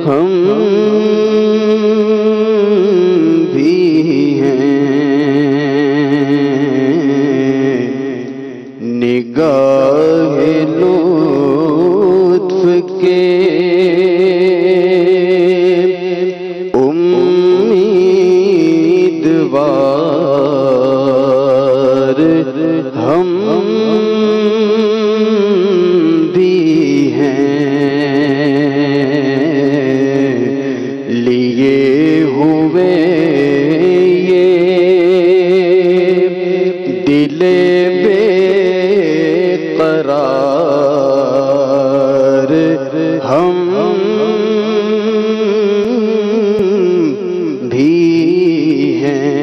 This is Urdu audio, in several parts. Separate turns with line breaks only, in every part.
ہم بھی ہیں نگاہ لطف کے امیدوار ہم بھی ہیں لیے ہوئے یہ دل بے قرار ہم بھی ہیں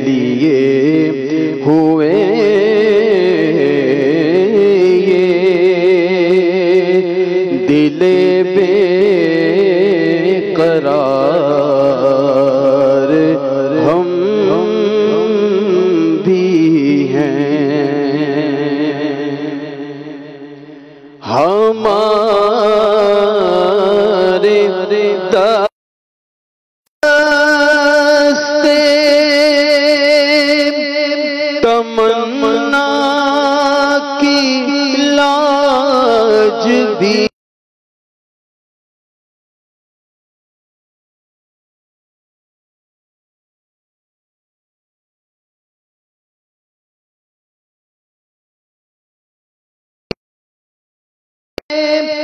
لیے ہوئے یہ دل بے قرار ہم بھی ہیں ہمارے دستے تمنا کی لاج بھی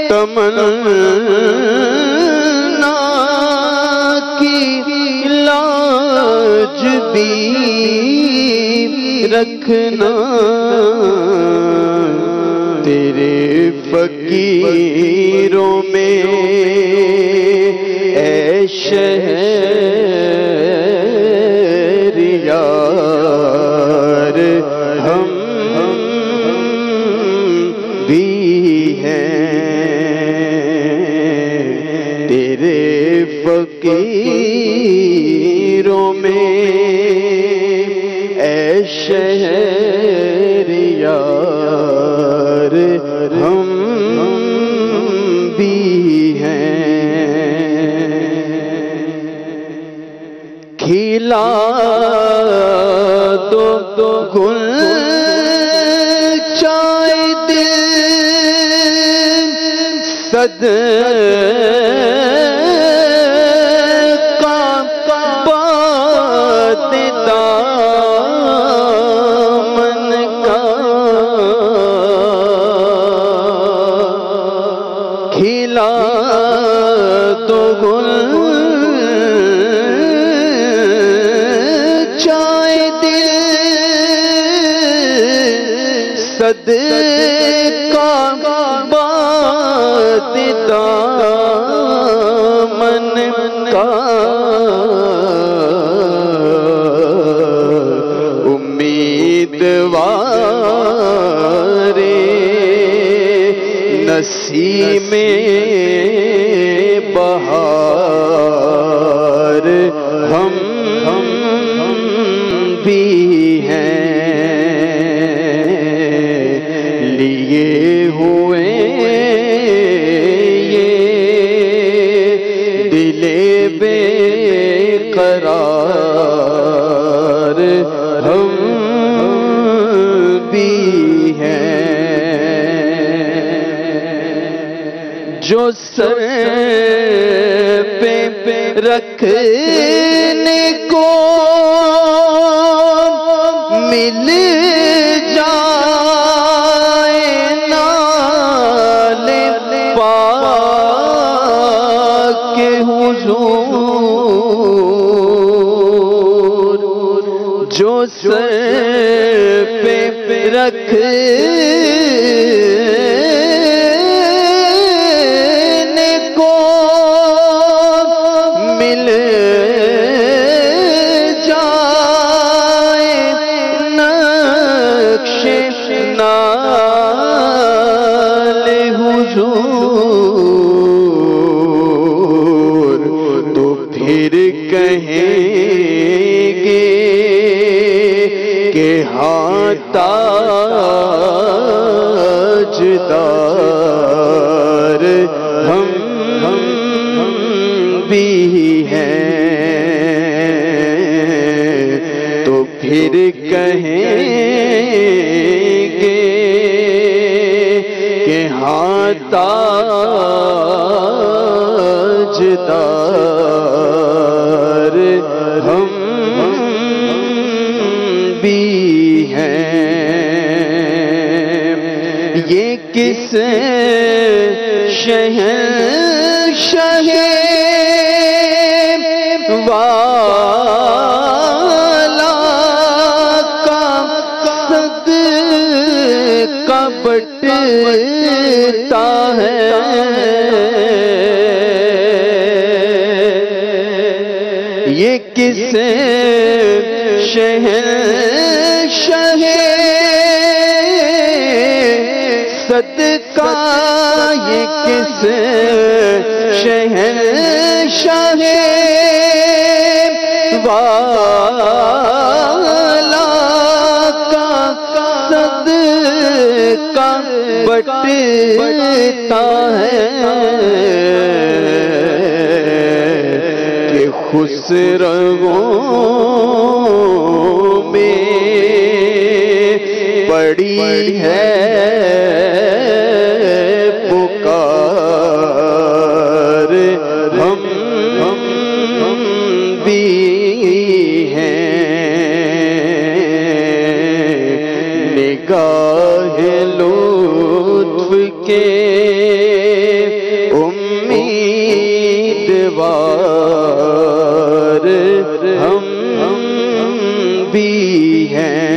تمنا کی لاج بھی رکھنا تیرے فقیروں میں اے شہریار ہم بھی ہیں تیرے فقیروں میں اے شہریار ہم بھی ہیں کھلا دو گل چائے دل صدقہ باد دامن کا کھلا تو گل چائے دل صدقہ باد دامن کا امیدوار نسیم بہار ہم بھی ہیں لیے ہوئے یہ دل بے قرار ہم بھی ہیں جو سر پہ رکھنے کو مل جائے نال پاک حضور جو سر پہ رکھنے کو مل جائے نقش نال حضور تو پھر کہیں گے کہ ہاں تاجدار تاجدار ہم بھی ہیں۔ یہ کس شہنشاہ والا کا صدقہ بٹتا ہے، یہ کس شہنشاہ صدقہ، یہ کس شہنشاہ والا کا صدقہ بٹتا ہے کہ خسرووں میں پڑی ہے پکار ہم بھی ہیں۔ نگاہ لطف کے امیدوار ہم بھی ہیں۔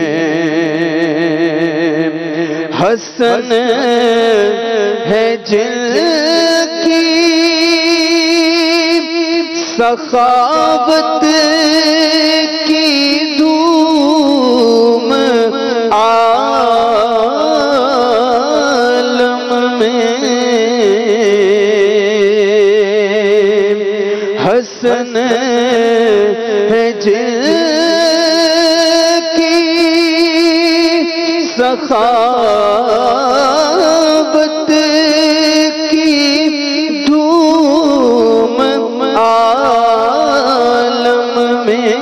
حسن ہے جن کی سخاوت کی دھوم عالم میں، حسن ہے جن کی سخاوت کی دھوم عالم میں،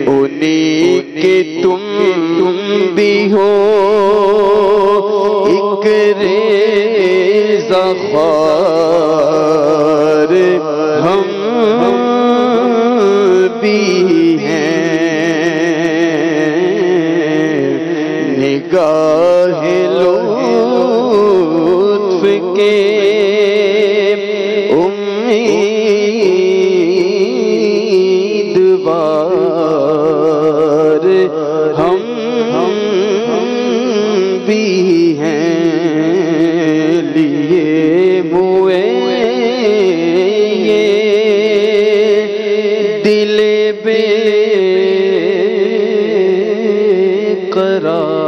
انہی کے تم بھی ہو ایک ریزہ خوار ہم بھی ہیں۔ نگاہ لطف کے امیدوار ہم بھی ہیں۔ لیے ہوئے یہ دل بے قرار